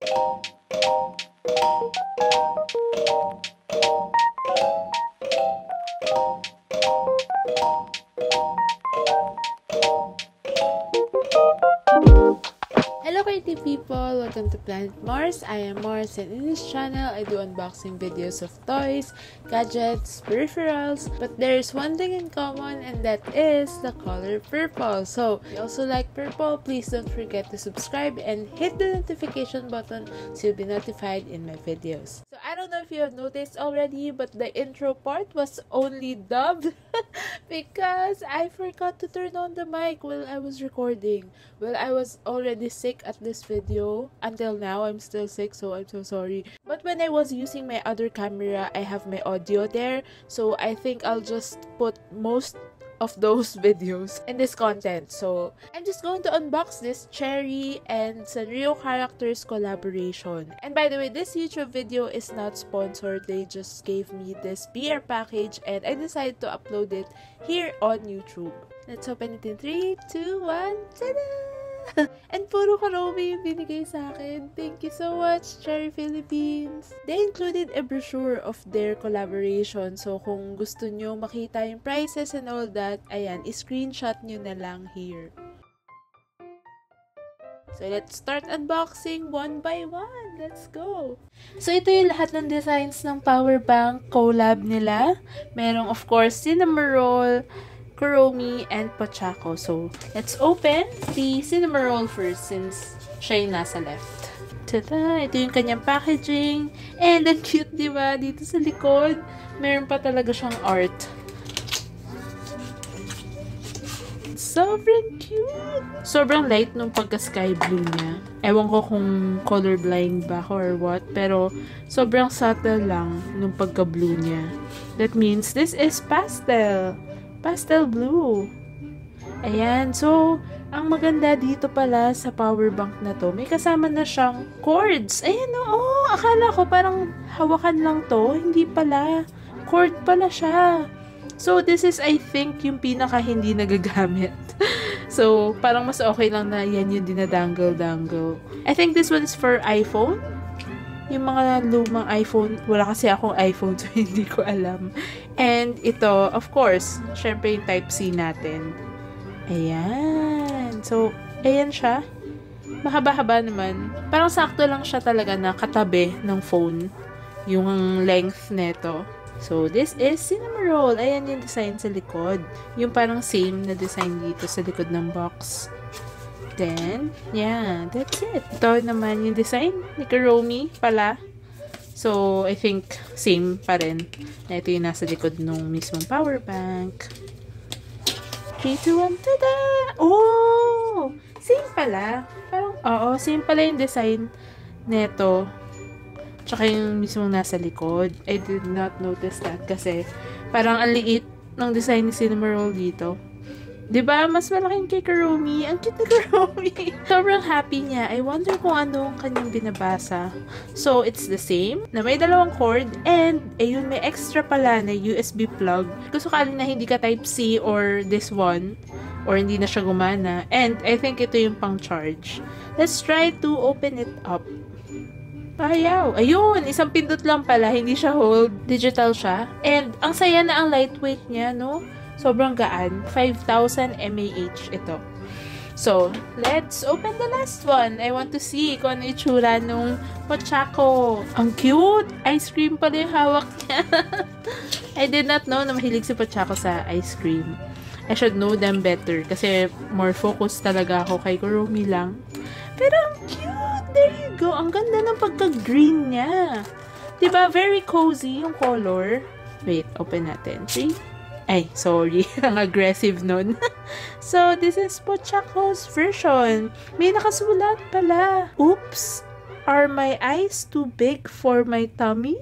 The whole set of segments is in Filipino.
Hello creative people! Welcome to Planet Mars. I am Mars, and in this channel, I do unboxing videos of toys, gadgets, peripherals, but there's one thing in common, and that is the color purple. So, if you also like purple, please don't forget to subscribe and hit the notification button so you'll be notified in my videos. So, I don't know if you have noticed already, but the intro part was only dubbed because I forgot to turn on the mic while I was recording. Well, I was already sick at this video. Until now, I'm still sick, so I'm so sorry. But when I was using my other camera, I have my audio there. So I think I'll just put most of those videos in this content. So I'm just going to unbox this Cherry and Sanrio characters collaboration. And by the way, this YouTube video is not sponsored. They just gave me this PR package and I decided to upload it here on YouTube. Let's open it in 3, 2, 1, ta-da! And puro Kuromi yung binigay sa akin. Thank you so much, Cherry Philippines! They included a brochure of their collaboration. So, kung gusto nyo makita yung prices and all that, ayan, i-screenshot nyo na lang here. So, let's start unboxing one by one. Let's go! So, ito yung lahat ng designs ng power bank collab nila. Merong, of course, Cinnamoroll, Kuromi, and Pochacco. So, let's open the Cinnamoroll first since siya yung nasa left. Tada! Ito yung kanyang packaging. And ang cute, diba? Dito sa likod, meron pa talaga siyang art. Sobrang cute! Sobrang light nung pagka-sky blue niya. Ewan ko kung colorblind ba ako or what, pero sobrang subtle lang nung pagka-blue niya. That means this is pastel. Pastel blue. Ayan. So, ang maganda dito pala sa power bank na to, may kasama na siyang cords. Ayan, oo. Akala ko parang hawakan lang to. Hindi pala. Cord pala siya. So, this is, I think, yung pinaka hindi nagagamit. So, parang mas okay lang na yan yung dinadangle-dangle. I think this one is for iPhone. Yung mga lumang iPhone, wala kasi akong iPhone so hindi ko alam. And ito, of course, syempre yung Type-C natin. Ayan. So, ayan siya. Mahaba-haba naman. Parang sakto lang siya talaga na katabi ng phone. Yung length neto. So, this is Cinnamoroll. Ayan yung design sa likod. Yung parang same na design dito sa likod ng box. Then, yeah, that's it. Ito naman yung design ni Kuromi pala. So, I think same pa rin. Na ito yung nasa likod nung mismong power bank. 3, 2, 1, tada! Oh! Same pala. Parang, oo, same pala yung design neto. Tsaka yung mismong nasa likod. I did not notice that kasi parang ang liit ng design ni Cinnamoroll dito. Diba? Mas malaking kay Kuromi. Ang cute na Kuromi. Sobrang happy niya. I wonder kung ano ang kanyang binabasa. So, it's the same. Na may dalawang cord. And, ayun, may extra pala na USB plug. Kung sakali na hindi ka Type-C or this one. Or hindi na siya gumana. And, I think ito yung pang charge. Let's try to open it up. Ayaw. Ayun, isang pindot lang pala. Hindi siya hold. Digital siya. And, ang saya na ang lightweight niya, no? Sobrang gaan. 5,000 mAh ito. So, let's open the last one. I want to see kung ano itsura nung Pochacco. Ang cute! Ice cream pala yung hawak niya. I did not know na mahilig si Pochacco sa ice cream. I should know them better kasi more focused talaga ako kay Kuromi lang. Pero ang cute! There you go! Ang ganda ng pagka-green niya. Diba? Very cozy yung color. Wait, open natin. See? Ay, sorry. Ang aggressive nun. So, this is Pochacco's version. May nakasulat pala. Oops! Are my eyes too big for my tummy?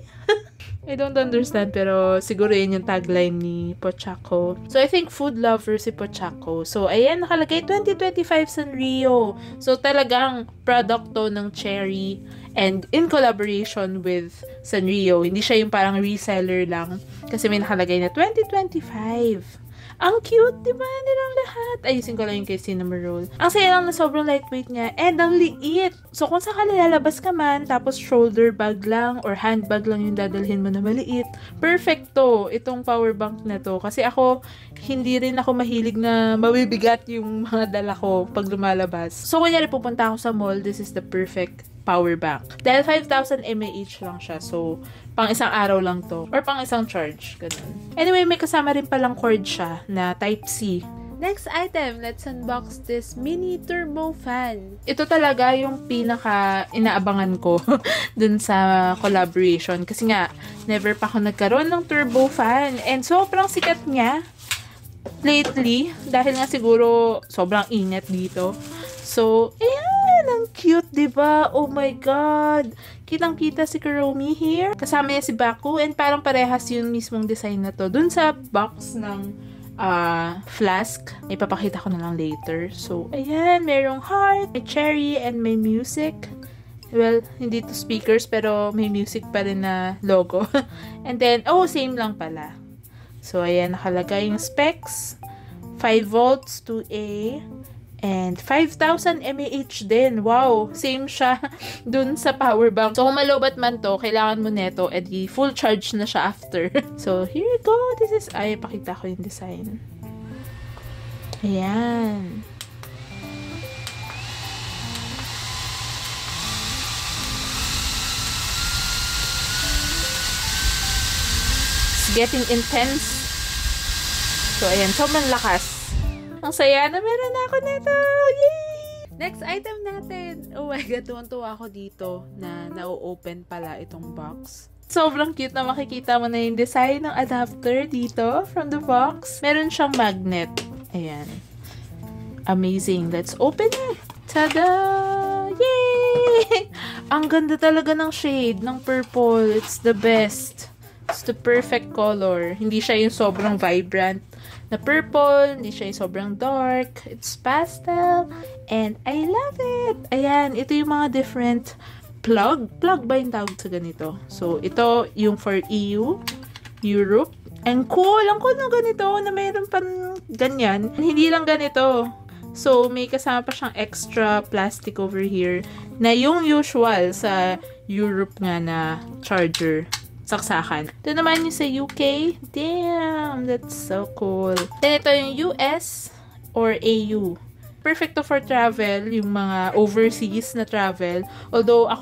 I don't understand, pero siguro yun yung tagline ni Pochacco. So, I think food lover si Pochacco. So, ayan, nakalagay 2025 Sanrio. So, talagang product to ng Cherry and in collaboration with Sanrio. Hindi siya yung parang reseller lang kasi may nakalagay na 2025. Ang cute, di ba? Nilang lahat. Ayusin ko lang yung kay Cinnamon Roll. Ang saya lang na sobrang lightweight niya. And ang liit. So, kung saan ka lalabas ka man, tapos shoulder bag lang or handbag lang yung dadalhin mo na maliit, perfect to. Itong power bank na to. Kasi ako, hindi rin ako mahilig na mabibigat yung mga dala ko pag lumalabas. So, kunyari pupunta ako sa mall, this is the perfect power bank. Dahil 5,000 mAh lang siya. So, pang isang araw lang to. Or pang isang charge. Ganun. Anyway, may kasama rin palang cord siya na Type-C. Next item, let's unbox this mini turbo fan. Ito talaga yung pinaka inaabangan ko dun sa collaboration. Kasi nga, never pa ako nagkaroon ng turbo fan. And sobrang sikat niya lately. Dahil nga siguro sobrang init dito. So, ayan. Ang cute, diba? Oh my God! Kitang-kita si Kuromi here. Kasama niya si Baku and parang parehas yung mismong design na to. Dun sa box ng flask, ipapakita ko na lang later. So, ayan. Merong heart, may cherry, and may music. Well, hindi to speakers, pero may music pa rin na logo. And then, oh, same lang pala. So, ayan. Nakalagay yung specs. 5 volts, 2A. And 5,000 mAh din. Wow! Same siya dun sa power bank. So, kung malobat man to, kailangan mo neto, edi full charge na siya after. So, here you go. This is, ay, pakita ko yung design. Ayan. It's getting intense. So, ayan. Sobrang lakas. Ang saya na meron na ako nito. Yay! Next item natin. Oh my God, tuwang-tuwa ako dito na na-open pala itong box. Sobrang cute na makikita mo na yung design ng adapter dito from the box. Meron siyang magnet. Ayan. Amazing. Let's open it. Tada! Yay! Ang ganda talaga ng shade ng purple. It's the best. It's the perfect color. Hindi siya yung sobrang vibrant na purple, hindi siya yung sobrang dark. It's pastel, and I love it! Ayan, ito yung mga different plug. Plug ba yung tawag sa ganito? So, ito yung for EU, Europe. And cool! Ang cool ng ganito na mayroon pang ganyan. Hindi lang ganito. So, may kasama pa siyang extra plastic over here na yung usual sa Europe nga na charger. Saksakan. Ito naman yung sa UK. Damn! That's so cool. Then ito yung US or AU. Perfect to for travel, yung mga overseas na travel. Although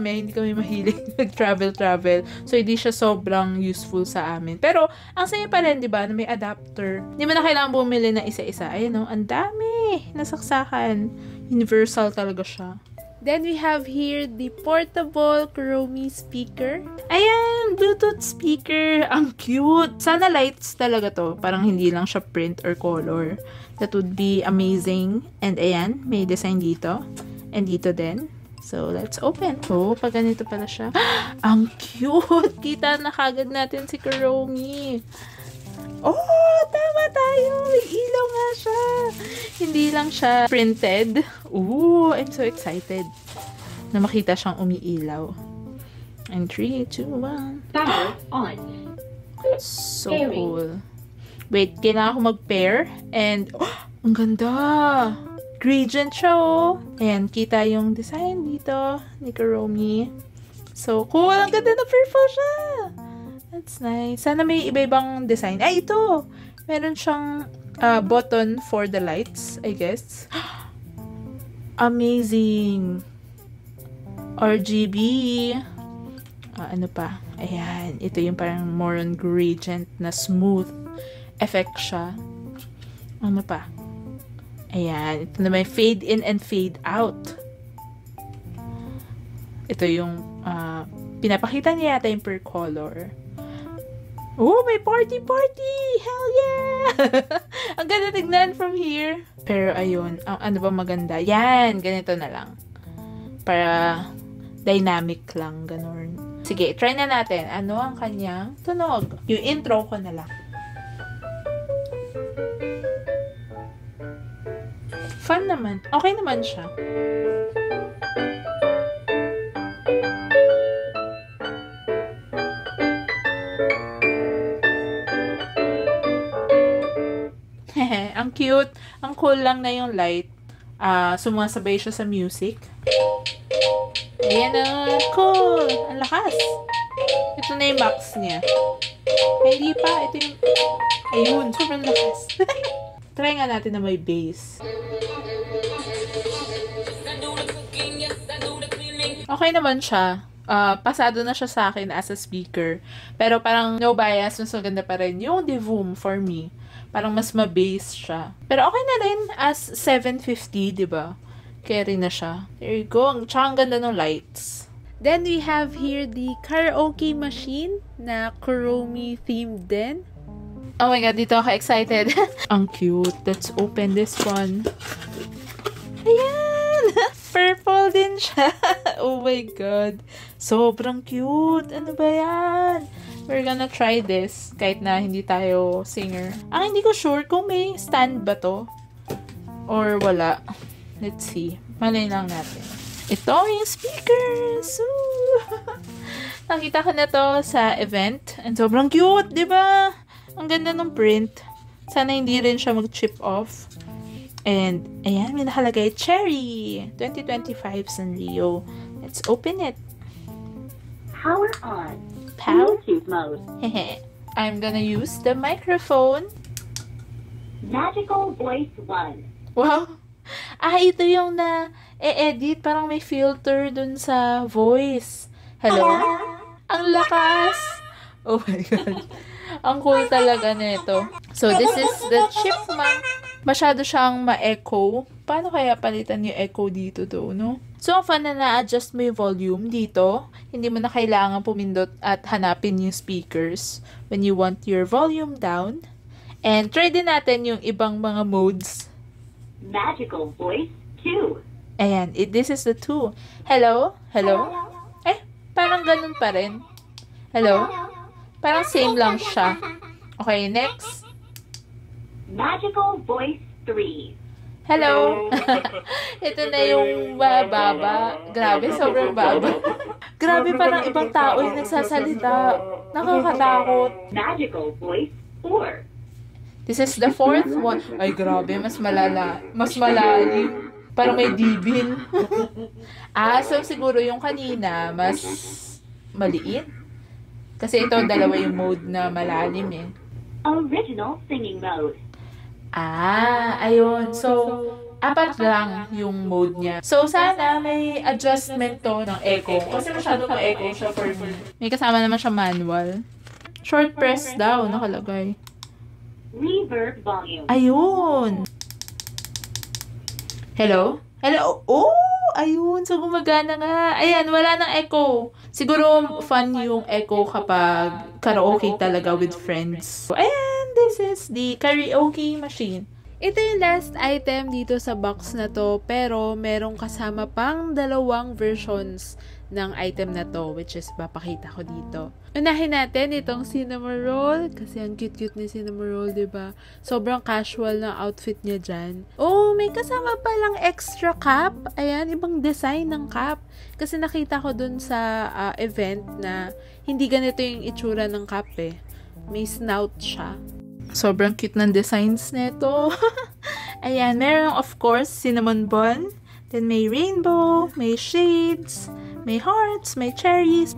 hindi kami mahilig nag-travel. So, hindi siya sobrang useful sa amin. Pero, ang saya pa rin, di ba, na may adapter. Hindi mo na kailangan bumili na isa-isa. Ayan o, ang dami! Nasaksakan. Universal talaga siya. Then, we have here the portable Kuromi speaker. Ayan! Bluetooth speaker. Ang cute! Sana lights talaga to. Parang hindi lang siya print or color. That would be amazing. And ayan, may design dito. And dito din. So, let's open. Oh, pag ganito pala siya. Ang cute! Kita na kagad natin si Kuromi. Oh, tama tayo! May ilaw nga siya! Hindi lang siya printed. Ooh, I'm so excited na makita siyang umiilaw. And 3, 2, 1. Power on. So cool. Wait, kailangan ko mag-pair. And, oh, ang ganda! Gradient siya, oh. And, kita yung design dito ni Kuromi. So cool! Ang ganda na purple siya! That's nice. Sana may iba-ibang design. Ay, ito! Meron siyang button for the lights, I guess. Amazing! RGB. Ano pa? Ayan. Ito yung parang more on gradient na smooth effect siya. Ano pa? Ayan. Ito na may fade in and fade out. Ito yung pinapakita niya yata yung per color. Oh, may party! Hell yeah! Ang ganda tignan from here. Pero ayun, ano ba maganda? Yan, ganito na lang. Para dynamic lang, ganun. Sige, try na natin. Ano ang kanyang tunog? Yung intro ko na lang. Fun naman. Okay naman siya. Ang cute. Ang cool lang na yung light. Sumasabay siya sa music. Ayan na. Cool. Ang lakas. Ito na yung max niya. Ay, hindi pa. Ito yung... Ayun. Sobrang lakas. Try nga natin na may bass. Okay naman siya. Pasado na siya sa akin as a speaker. Pero parang no bias, mas maganda pa rin yung Divoom for me. Parang mas ma-bass siya. Pero okay na rin as 750, diba? Carry na siya. There you go. Tsaka ang ganda ng lights. Then we have here the karaoke machine na Kuromi themed din. Oh my god, dito ako excited. Ang cute. Let's open this one. Ayan! Purple din siya. Oh my god. Sobrang cute. Ano ba yan? We're gonna try this. Kahit na hindi tayo singer. Ang hindi ko sure kung may stand ba to. Or wala. Let's see. Malay lang natin. Ito yung speakers. Nakita ko na to sa event. And sobrang cute, di ba? Ang ganda ng print. Sana hindi rin siya mag-chip off. And, ayan, may nakalagay, Cherry! 2025 Sanrio. Let's open it. Power on. Power? Bluetooth mode. I'm gonna use the microphone. Magical Voice 1. Wow! Ito yung na-edit. Parang may filter dun sa voice. Hello? Ang lakas! Oh my god. Ang cool talaga nito. So, this is the chipmunk. Masyado siyang ma-echo. Paano kaya palitan yung echo dito do, no? So, ang fun na na-adjust mo yung volume dito. Hindi mo na kailangan pumindot at hanapin yung speakers when you want your volume down. And try din natin yung ibang mga modes. Magical Voice 2. Ayan, this is the 2. Hello? Hello? Parang ganun pa rin. Hello? Parang same lang siya. Okay, next. Magical Voice 3. Hello? Ito na yung baba. Grabe, sobrang baba. Grabe, parang ibang tao yung nagsasalita. Nakakatakot. Magical Voice 4. This is the 4th one. Ay, grabe, mas malalim. Parang may dibil. So siguro yung kanina, mas maliit. Kasi ito, dalawa yung mode na malalim eh. Original Singing Mode. Ayun. So, 4 lang yung mode niya. So, sana may adjustment to ng echo. Kasi masyado ma-echo siya for me. May kasama naman siya manual. Short press daw, nakalagay. Reverb volume. Ayun! Hello? Hello? Oh! Ayun! So, gumagana nga. Ayan, wala nang echo. Siguro, fun yung echo kapag karaoke talaga with friends. So, ayan! This is the karaoke machine. Ito yung last item dito sa box na to, pero merong kasama pang 2 versions ng item na to, which is papakita ko dito. Unahin natin itong cinnamon roll, kasi ang cute-cute ni cinnamon roll, diba? Sobrang casual na outfit niya dyan. Oh, may kasama palang extra cap. Ayan, ibang design ng cap. Kasi nakita ko dun sa event na hindi ganito yung itsura ng cap eh. May snout siya. Sobrang cute ng designs nito. Ayan, meron of course cinnamon bun. Then may rainbow, may shades, may hearts, may cherries.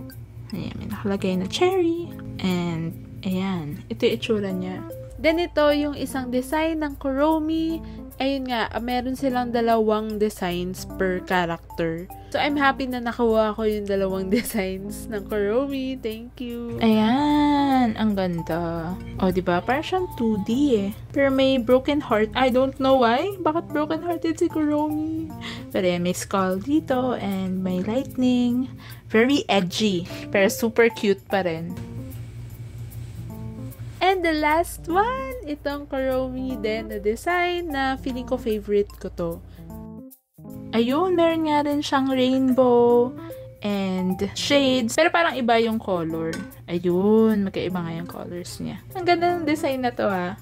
Ayan, may nakalagay na cherry. And, ayan, ito yung itsura niya. Then ito yung isang design ng Kuromi. Ayun nga, meron silang 2 designs per character. So, I'm happy na nakuha ko yung 2 designs ng Kuromi. Thank you. Ayan, ang ganda. O, diba? Parang siyang 2D eh. Pero may broken heart. I don't know why. Bakit broken hearted si Kuromi? Pero yan, may skull dito and may lightning. Very edgy. Pero super cute pa rin. And the last one, itong Kuromi din na design na feeling ko favorite ko to. Ayun, meron nga rin siyang rainbow and shades. Pero parang iba yung color. Ayun, magkaiba nga yung colors niya. Ang ganda ng design na to ha.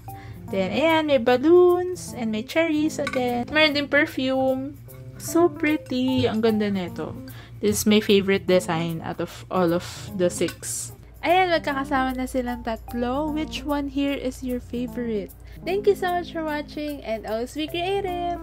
Then, ayan, may balloons and may cherries again. Meron din perfume. So pretty. Ang ganda nito. This is my favorite design out of all of the 6. Ayan, magkakasama na silang tatlo. Which one here is your favorite? Thank you so much for watching and always be creative!